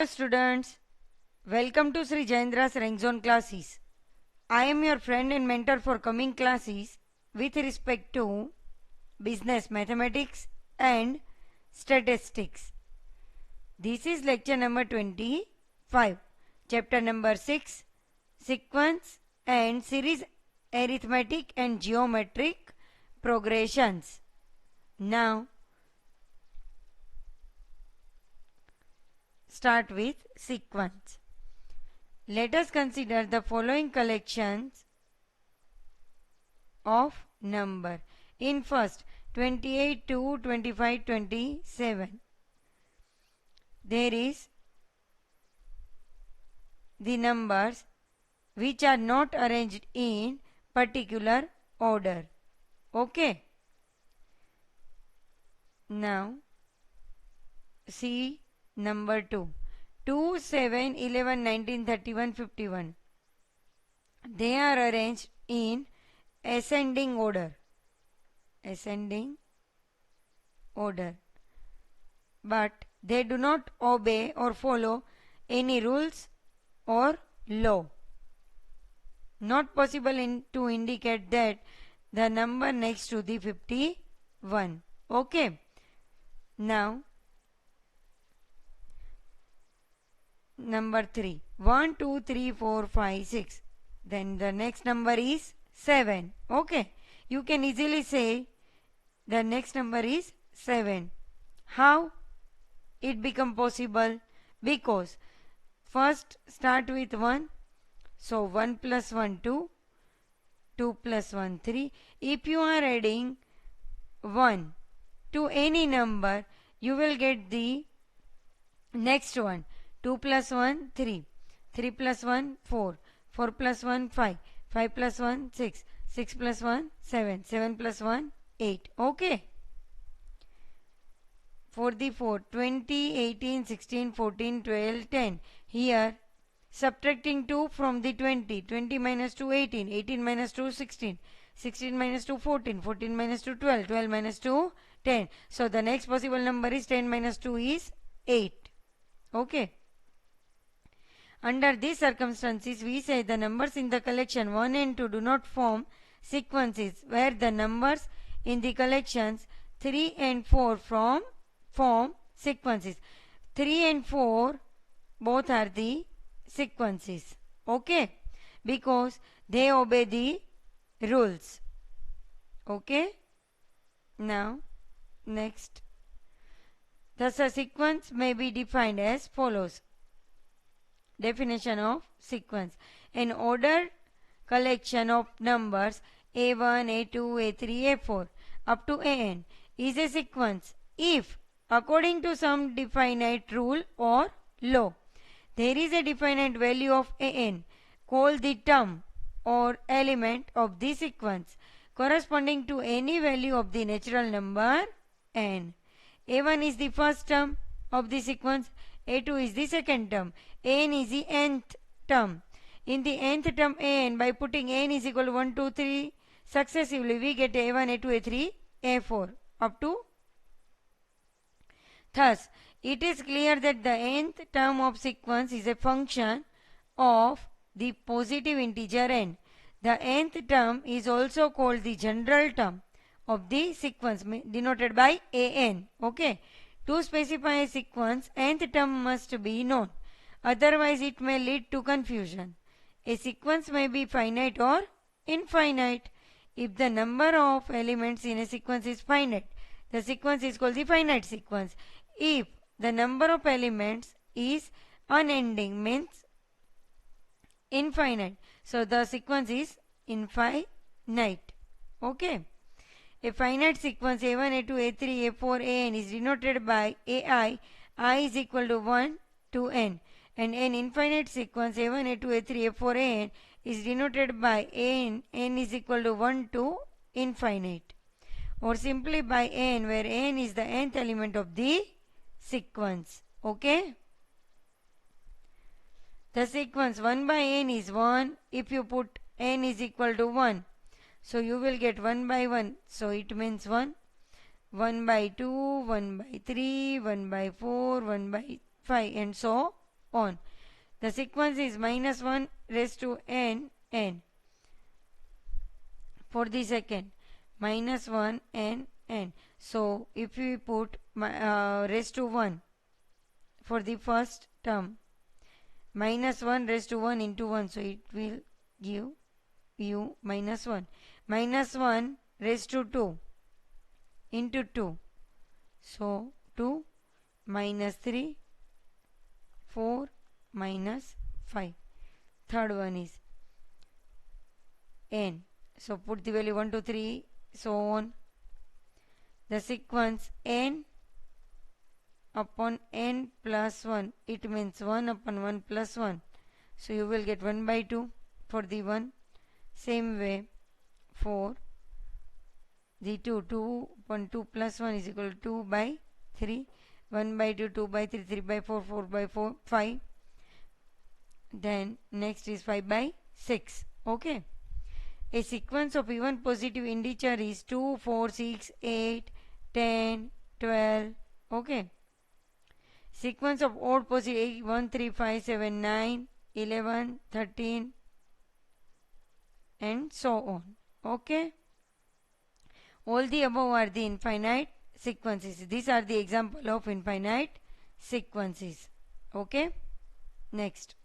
Students, welcome to Sri Jayendra's Rank Zone classes. I am your friend and mentor for coming classes with respect to business mathematics and statistics. This is lecture number 25, chapter number 6, sequence and series arithmetic and geometric progressions. Now, start with sequence. Let us consider the following collections of number. In first, 28, 2, 25, 27. There is the numbers which are not arranged in particular order. Okay. Now, see number 2. 2, 7, 11, 19, 31, 51. They are arranged in ascending order. Ascending order. But they do not obey or follow any rules or law. Not possible to indicate that the number next to the 51. Okay. Now, number 3. 1, 2, 3, 4, 5, 6. Then the next number is 7. Okay. You can easily say the next number is 7. How it become possible? Because first start with 1. So 1 plus 1, 2. 2 plus 1, 3. If you are adding 1 to any number, you will get the next one. 2 plus 1, 3. 3 plus 1, 4. 4 plus 1, 5. 5 plus 1, 6. 6 plus 1, 7. 7 plus 1, 8. Okay. For the 4, 20, 18, 16, 14, 12, 10. Here, subtracting 2 from the 20. 20 minus 2, 18. 18 minus 2, 16. 16 minus 2, 14. 14 minus 2, 12. 12 minus 2, 10. So, the next possible number is 10 minus 2 is 8. Okay. Under these circumstances, we say the numbers in the collection 1 and 2 do not form sequences, where the numbers in the collections 3 and 4 form sequences. 3 and 4 both are the sequences. Okay. Because they obey the rules. Okay. Now, next. Thus, a sequence may be defined as follows. Definition of sequence: an ordered collection of numbers A1, A2, A3, A4 up to AN is a sequence if, according to some definite rule or law, there is a definite value of AN called the term or element of the sequence corresponding to any value of the natural number n. A1 is the first term of the sequence, A2 is the second term, An is the nth term. In the nth term An, by putting N is equal to 1, 2, 3 successively, we get A1, A2, A3, A4 up to. Thus, it is clear that the nth term of sequence is a function of the positive integer n. The nth term is also called the general term of the sequence, denoted by An. Okay. To specify a sequence, nth term must be known. Otherwise, it may lead to confusion. A sequence may be finite or infinite. If the number of elements in a sequence is finite, the sequence is called the finite sequence. If the number of elements is unending, means infinite, so the sequence is infinite. Okay. A finite sequence A1, A2, A3, A4, An is denoted by Ai. I is equal to 1 to n. And an infinite sequence A1, A2, A3, A4, An is denoted by An. N is equal to 1 to infinite. Or simply by n, where n is the nth element of the sequence. Okay. The sequence 1 by n is 1 if you put n is equal to 1. So you will get 1 by 1. So it means 1. 1 by 2, 1 by 3, 1 by 4, 1 by 5 and so on. The sequence is minus 1 raised to n n for the second, minus 1 n n. So if we put raised to 1 for the first term, minus 1 raised to 1 into 1, so it will give you minus 1. Minus 1 raised to 2 into 2, so 2 minus 3, 4 minus 5. Third one is n. So put the value 1, 2, 3, so on. The sequence n upon n plus 1, it means 1 upon 1 plus 1. So you will get 1 by 2 for the 1. Same way for the 2, 2 upon 2 plus 1 is equal to 2 by 3. 1 by 2, 2 by 3, 3 by 4, 4 by 4, 5. Then next is 5 by 6. Okay. A sequence of even positive integer is 2, 4, 6, 8, 10, 12. Okay. Sequence of odd positive 1, 3, 5, 7, 9, 11, 13 and so on. Okay. All the above are the infinite sequences. These are the example of infinite sequences. Okay. Next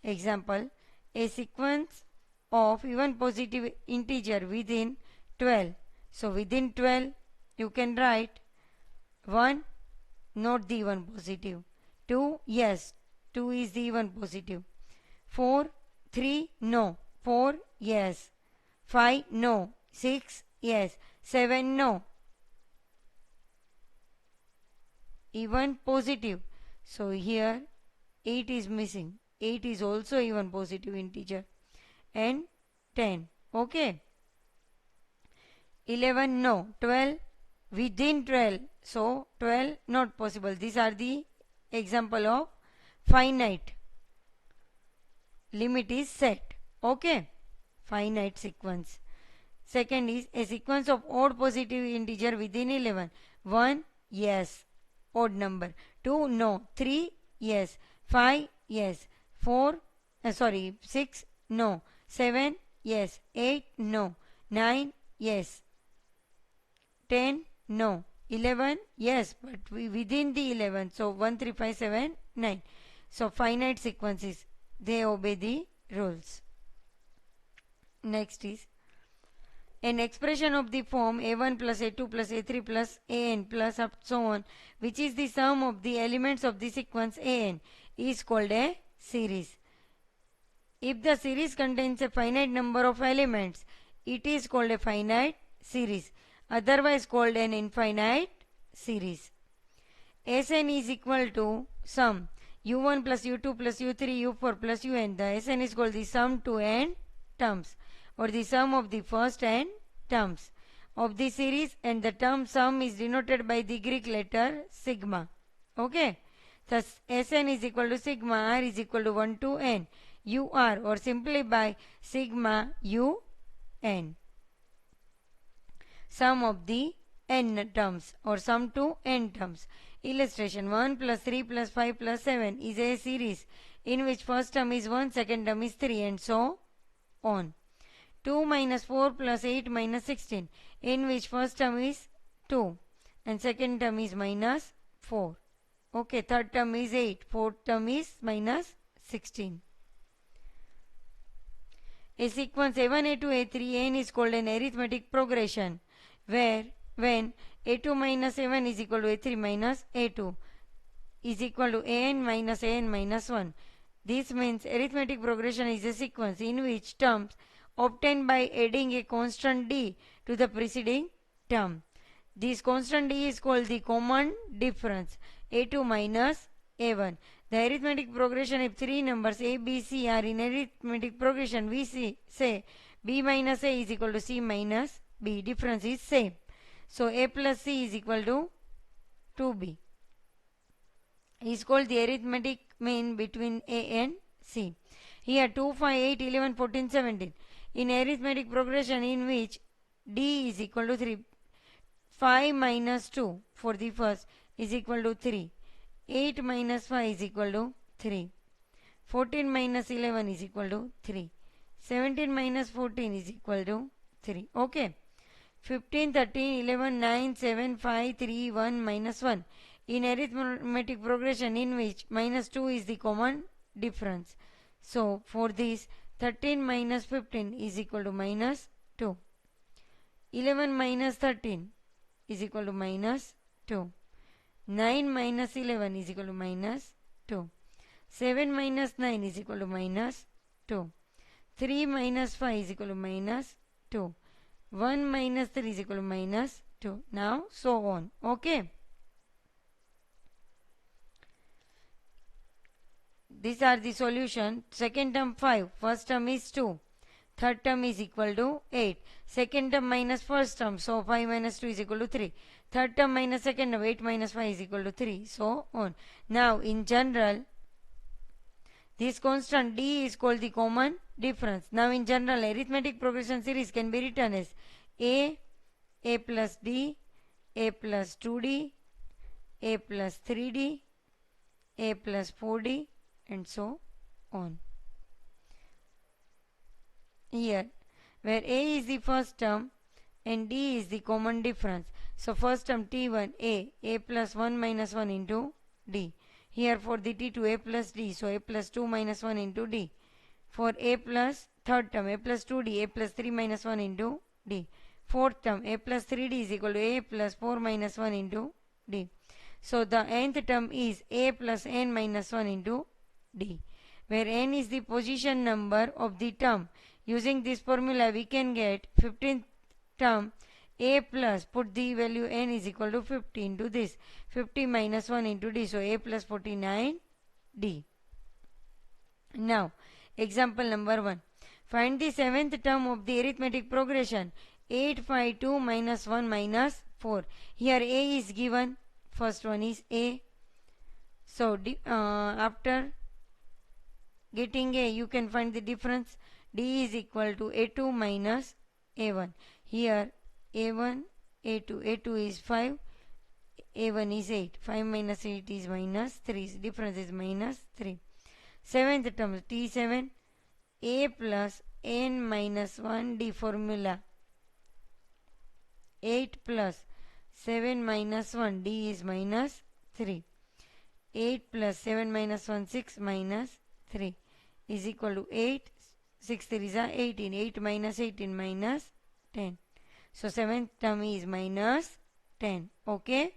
example, a sequence of even positive integer within 12. So within 12 you can write 1, not the even positive. 2, yes, 2 is the even positive. 4, 3, no. 4, yes. 5, no. 6, yes. 7, no. Even positive. So here 8 is missing. 8 is also even positive integer. And 10. Okay. 11, no. 12, within 12. So 12 not possible. These are the example of finite. Limit is set. Okay. Finite sequence. Second is a sequence of odd positive integer within 11. 1, yes. Odd number. 2, no. 3, yes. 5, yes. 6, no. 7, yes. 8, no. 9, yes. 10, no. 11, yes, but within the 11. So 1, 3, 5, 7, 9. So finite sequences, they obey the rules. Next is an expression of the form a1 plus a2 plus a3 plus an plus up so on, which is the sum of the elements of the sequence an, is called a series. If the series contains a finite number of elements, it is called a finite series, otherwise called an infinite series. Sn is equal to sum u1 plus u2 plus u3 u4 plus un. The Sn is called the sum to n terms, or the sum of the first n terms of the series, and the term sum is denoted by the Greek letter sigma. Okay. Thus Sn is equal to sigma r is equal to 1 to n ur, or simply by sigma un. Sum of the n terms, or sum to n terms. Illustration: 1 plus 3 plus 5 plus 7 is a series in which first term is 1, second term is 3, and so on. 2 minus 4 plus 8 minus 16, in which first term is 2 and second term is minus 4. Okay, third term is 8, fourth term is minus 16. A sequence a1, a2, a3, n is called an arithmetic progression, where when a2 minus a1 is equal to a3 minus a2 is equal to an minus 1. This means arithmetic progression is a sequence in which terms obtained by adding a constant d to the preceding term. This constant d is called the common difference, a2 minus a1. The arithmetic progression, if three numbers a, b, c are in arithmetic progression, we say b minus a is equal to c minus b. Difference is same. So a plus c is equal to 2b. Is called the arithmetic mean between a and c. Here 2, 5, 8, 11, 14, 17. In arithmetic progression in which d is equal to 3, 5 minus 2 for the first is equal to 3. 8 minus 5 is equal to 3. 14 minus 11 is equal to 3. 17 minus 14 is equal to 3. Okay. 15, 13, 11, 9, 7, 5, 3, 1, minus 1. In arithmetic progression in which minus 2 is the common difference. So, for this 13 minus 15 is equal to minus 2. 11 minus 13 is equal to minus 2. 9 minus 11 is equal to minus 2. 7 minus 9 is equal to minus 2. 3 minus 5 is equal to minus 2. 1 minus 3 is equal to minus 2. Now, so on. Okay. These are the solution. Second term 5. First term is 2. Third term is equal to 8. Second term minus first term. So, 5 minus 2 is equal to 3. Third term minus second term. 8 minus 5 is equal to 3. So on. Now, in general, this constant d is called the common difference. Now, in general, arithmetic progression series can be written as a plus d, a plus 2d, a plus 3d, a plus 4d, and so on. Here, where a is the first term and d is the common difference. So, first term t1, a plus 1 minus 1 into d. Here for the t2, a plus d, so a plus 2 minus 1 into d. For a plus third term, a plus 2d, a plus 3 minus 1 into d. Fourth term, a plus 3d is equal to a plus 4 minus 1 into d. So, the nth term is a plus n minus 1 into d, where n is the position number of the term. Using this formula, we can get 15th term a plus, put the value n is equal to 50 into this, 50 minus 1 into d, so a plus 49 d. Now, example number 1. Find the 7th term of the arithmetic progression 8, 5, 2 minus 1 minus 4. Here a is given, first one is a. So, after getting a, you can find the difference. D is equal to a2 minus a1. Here a1, a2 is 5, a1 is 8. 5 minus 8 is minus 3. Difference is minus 3. 7th term t7, a plus n minus 1 d formula. 8 plus 7 minus 1 d is minus 3. 8 plus 7 minus 1 6 minus 3 is equal to 8. 6 3 is 18. 8 minus 18 minus 10. So, 7th term is minus 10. Okay.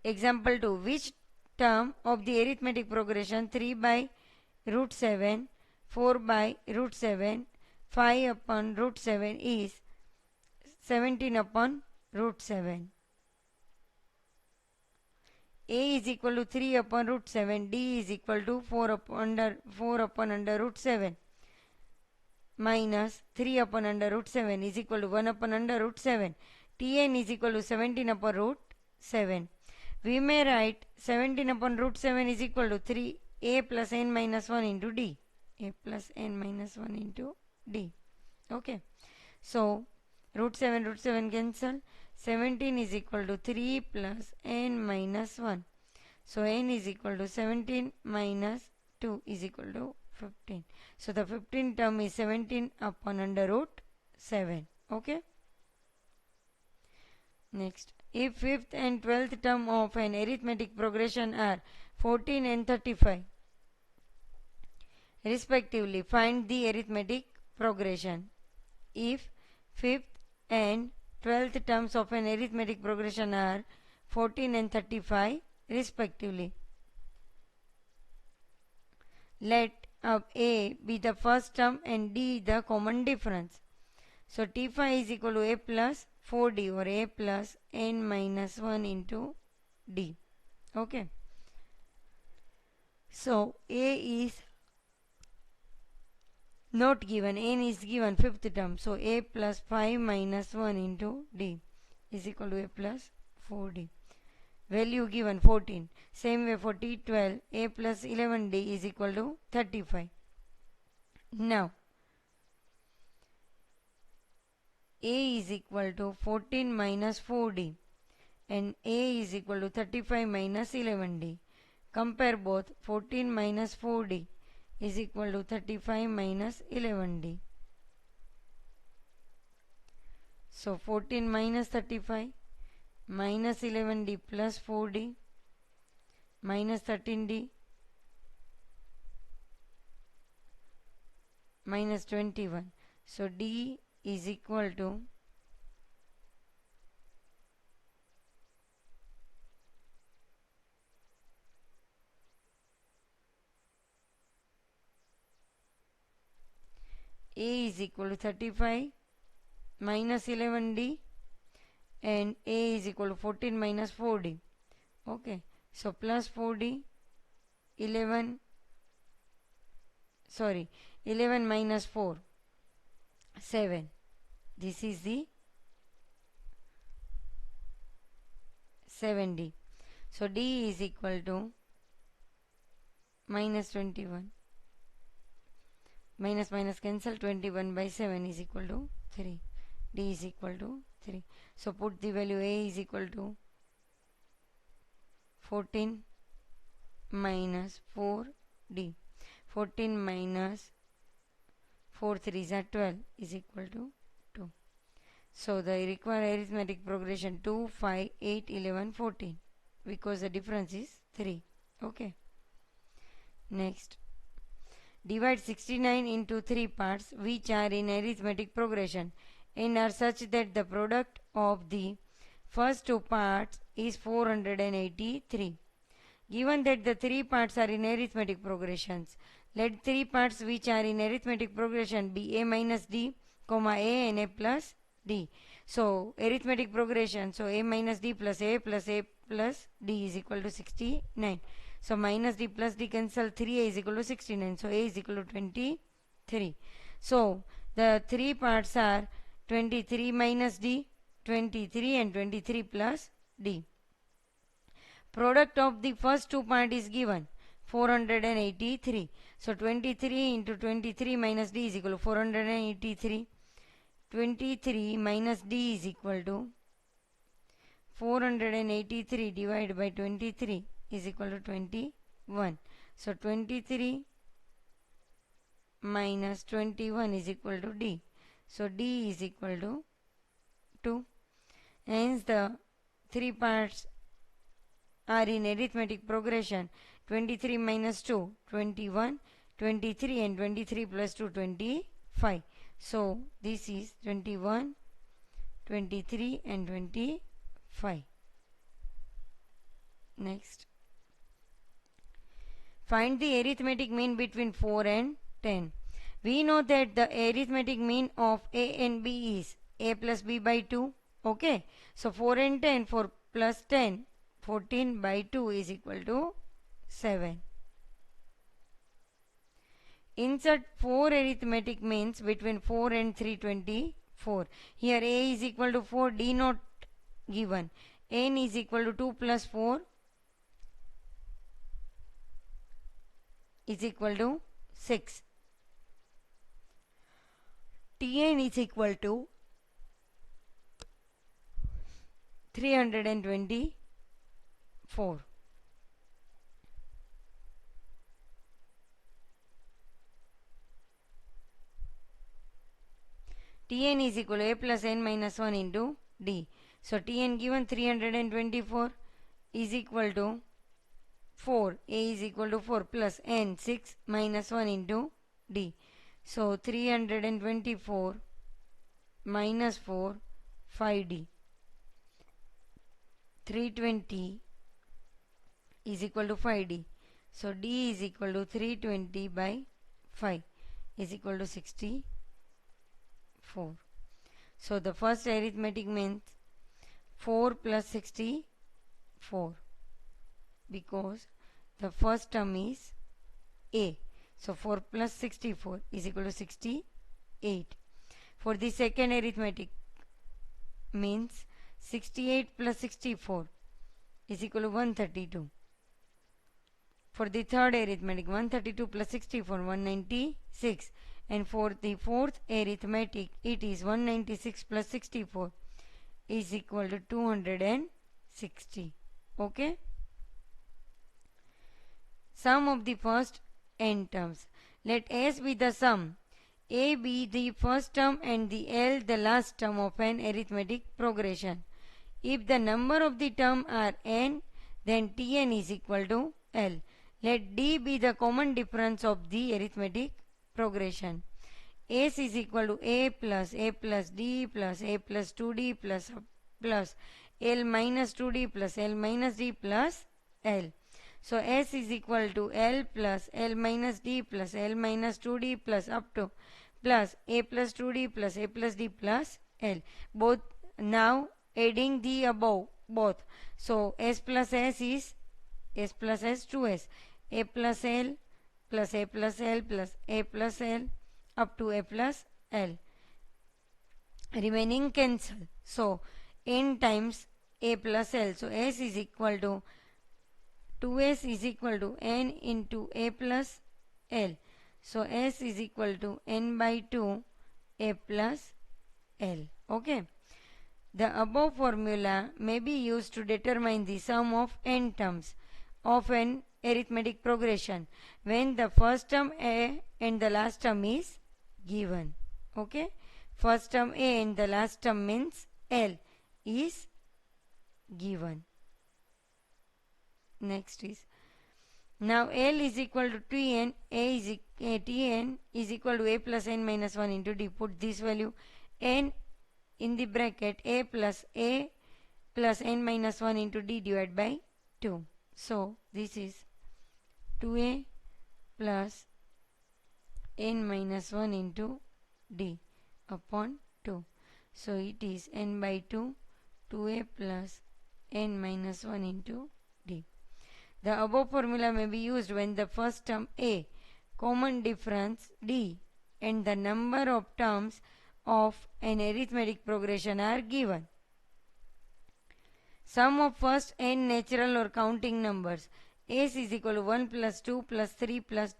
Example 2. Which term of the arithmetic progression 3 by root 7, 4 by root 7, 5 upon root 7 is 17 upon root 7? A is equal to 3 upon root 7. D is equal to 4 upon under root 7. Minus 3 upon under root 7 is equal to 1 upon under root 7. Tn is equal to 17 upon root 7. We may write 17 upon root 7 is equal to 3a plus n minus 1 into d. A plus n minus 1 into d. Okay. So, root 7 cancel. 17 is equal to 3 plus n minus 1. So, n is equal to 17 minus 2 is equal to 15. So, the 15 term is 17 upon under root 7. Okay. Next, if 5th and 12th term of an arithmetic progression are 14 and 35 respectively, find the arithmetic progression. If 5th and 12th terms of an arithmetic progression are 14 and 35 respectively, let a be the first term and d the common difference. So, t5 is equal to a plus 4d or a plus n minus 1 into d. Okay. So, a is not given, n is given 5th term. So, a plus 5 minus 1 into d is equal to a plus 4d. Value given 14. Same way for t12, a plus 11d is equal to 35. Now, a is equal to 14 minus 4d and a is equal to 35 minus 11d. Compare both. 14 minus 4d is equal to 35 minus 11d. So 14 minus 35 minus 11d plus 4d minus 13d minus 21. So d is equal to A is equal to 35 minus 11d and A is equal to 14 minus 4d. Okay, so plus 4d, 11 minus 4, 7. This is the 7d. So d is equal to minus 21. Minus minus cancel, 21 by 7 is equal to 3. D is equal to 3. So put the value A is equal to 14 minus 4D. 14 minus 4 3s are 12 is equal to 2. So the required arithmetic progression 2, 5, 8, 11, 14 because the difference is 3. Okay. Next. Divide 69 into 3 parts which are in arithmetic progression and are such that the product of the first two parts is 483. Given that the 3 parts are in arithmetic progressions, let 3 parts which are in arithmetic progression be a minus d, comma a and a plus d. So arithmetic progression, so a minus d plus a plus d is equal to 69. So minus d plus d cancel, 3a is equal to 69. So a is equal to 23. So the 3 parts are 23 minus d, 23 and 23 plus d. Product of the first two part is given 483. So 23 into 23 minus d is equal to 483. 23 minus d is equal to 483 divided by 23 is equal to 21. So 23 minus 21 is equal to d. So d is equal to 2. Hence the 3 parts are in arithmetic progression. 23 minus 2, 21, 23 and 23 plus 2, 25. So this is 21, 23 and 25. Next. Find the arithmetic mean between 4 and 10. We know that the arithmetic mean of A and B is A plus B by 2. Okay. So 4 and 10, 4 plus 10, 14 by 2 is equal to 7. Insert 4 arithmetic means between 4 and 324. Here A is equal to 4, D not given. N is equal to 2 plus 4 is equal to 6. Tn is equal to 324. Tn is equal to A plus N minus 1 into D. So Tn given 324 is equal to 4. A is equal to 4 plus N 6 minus 1 into D. So 324 minus 4 5D. 320 is equal to 5D. So D is equal to 320 by 5 is equal to 64. So the first arithmetic means 4 plus 64 because the first term is A. So 4 plus 64 is equal to 68. For the second arithmetic means 68 plus 64 is equal to 132. For the third arithmetic, 132 plus 64, 196. And for the fourth arithmetic, it is 196 plus 64 is equal to 260. Okay. sum of the first n terms. Let S be the sum, A be the first term and the L the last term of an arithmetic progression. If the number of the term are n, then Tn is equal to L. Let D be the common difference of the arithmetic progression. S is equal to A plus D plus A plus 2D plus L minus 2D plus L minus D plus L. So S is equal to L plus L minus D plus L minus 2D plus up to plus A plus 2D plus A plus D plus L. Both now adding the above both. So S plus S is S plus S 2S. A plus L plus A plus L plus A plus L up to A plus L. Remaining cancel. So n times A plus L. So S is equal to 2S is equal to n into A plus L. So S is equal to n by 2 A plus L. Okay. The above formula may be used to determine the sum of n terms of an arithmetic progression when the first term A and the last term is given. Okay. First term A and the last term means L is given. Next is, now L is equal to Tn, Tn is equal to A plus n minus 1 into D. Put this value n in the bracket A plus n minus 1 into D divided by 2. So this is 2A plus n minus 1 into D upon 2. So it is n by 2, 2A plus n minus 1 into D. The above formula may be used when the first term A, common difference D, and the number of terms of an arithmetic progression are given. Sum of first n natural or counting numbers. S is equal to 1 plus 2 plus 3 plus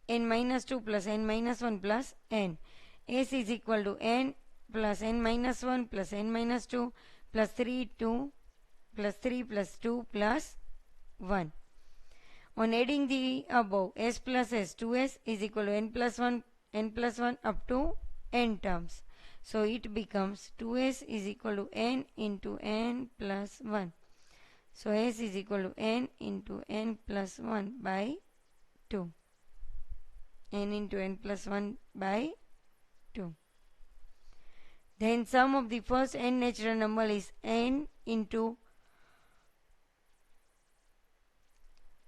n minus 2 plus n minus 1 plus n. S is equal to n plus n minus 1 plus n minus 2 plus 3 plus 3 plus 2 plus 1. On adding the above, S plus S, 2S is equal to n plus 1 up to n terms. So it becomes 2S is equal to n into n plus 1. So S is equal to n into n plus 1 by 2. N into n plus 1 by 2. Then sum of the first n natural number is n into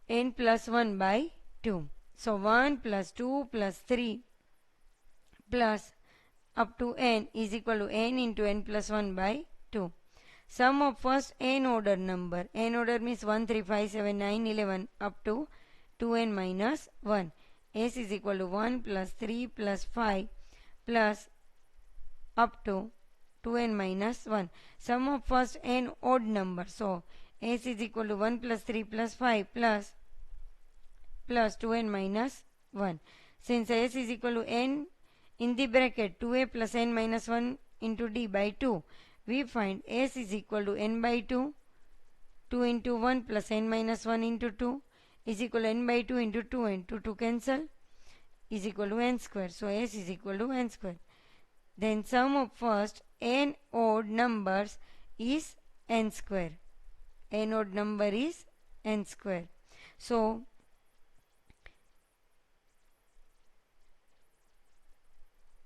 n plus 1 by 2. So 1 plus 2 plus 3 plus up to n is equal to n into n plus 1 by 2. Sum of first n order number. N order means 1, 3, 5, 7, 9, 11 up to 2n minus 1. S is equal to 1 plus 3 plus 5 plus up to 2n minus 1. Sum of first n odd number. So S is equal to 1 plus 3 plus 5 plus 2n minus 1. Since S is equal to n in the bracket 2a plus n minus 1 into D by 2, we find S is equal to n by 2, 2 into 1 plus n minus 1 into 2 is equal to n by 2 into 2 and 2 cancel is equal to n square. So S is equal to n square. Then sum of first n odd numbers is n square. N odd number is n square. So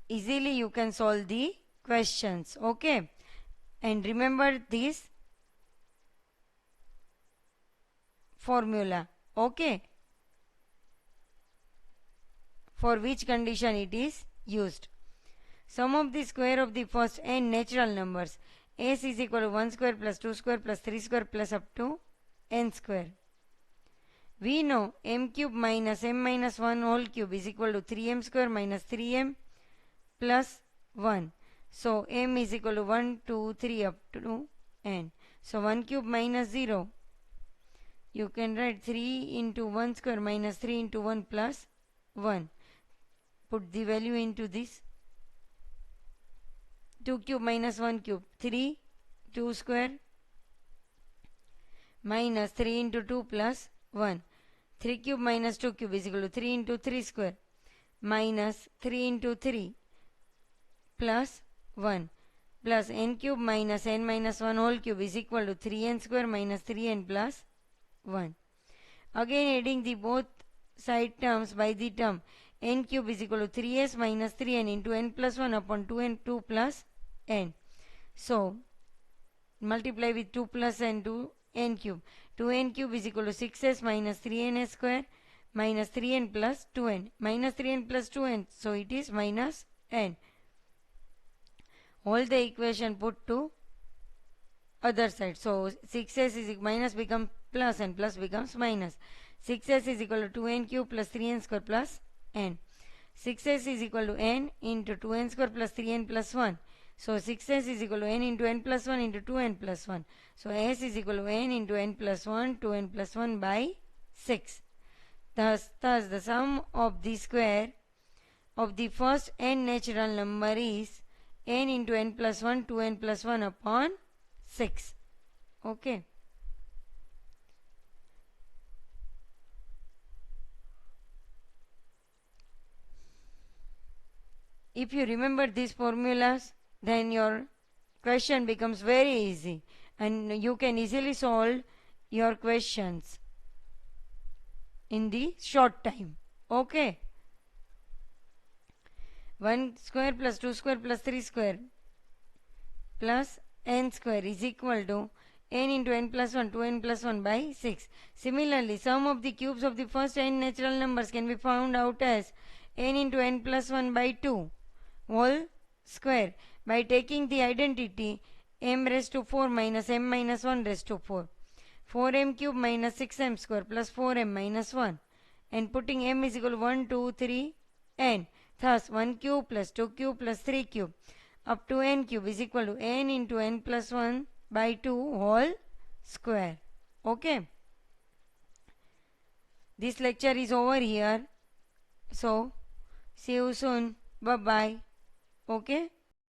easily you can solve the questions. Okay. And remember this formula. Okay. For which condition it is used. Sum of the square of the first n natural numbers. S is equal to 1 square plus 2 square plus 3 square plus up to n square. We know m cube minus m minus 1 whole cube is equal to 3m square minus 3m plus 1. So m is equal to 1, 2, 3 up to n. So 1 cube minus 0. You can write 3 into 1 square minus 3 into 1 plus 1. Put the value into this. 2 cube minus 1 cube. 3, 2 square minus 3 into 2 plus 1. 3 cube minus 2 cube is equal to 3 into 3 square minus 3 into 3 plus 1 plus n cube minus n minus 1 whole cube is equal to 3n square minus 3n plus 1. Again adding the both side terms by the term n cube is equal to 3s minus 3n into n plus 1 upon 2n 2 plus n. So multiply with 2 plus n to n cube. 2n cube is equal to 6s minus 3n square minus 3n plus 2n. Minus 3n plus 2n. So it is minus n. All the equation put to other side. So 6s is minus becomes plus and plus becomes minus. 6s is equal to 2n cube plus 3n square plus n. 6s is equal to n into 2n square plus 3n plus 1. So 6s is equal to n into n plus 1 into 2n plus 1. So s is equal to n into n plus 1 2n plus 1 by 6. Thus the sum of the square of the first n natural number is n into n plus 1 2n plus 1 upon 6. Okay. If you remember these formulas, then your question becomes very easy and you can easily solve your questions in the short time. Okay. 1 square plus 2 square plus 3 square plus n square is equal to n into n plus 1 2n plus 1 by 6. Similarly, sum of the cubes of the first n natural numbers can be found out as n into n plus 1 by 2 whole square by taking the identity m raised to 4 minus m minus 1 raised to 4. 4m cube minus 6m square plus 4m minus 1 and putting m is equal to 1 2 3 n. Thus 1 cube plus 2 cube plus 3 cube up to n cube is equal to n into n plus 1 by 2 whole square. Okay. This lecture is over here. So see you soon. Bye bye. Okay.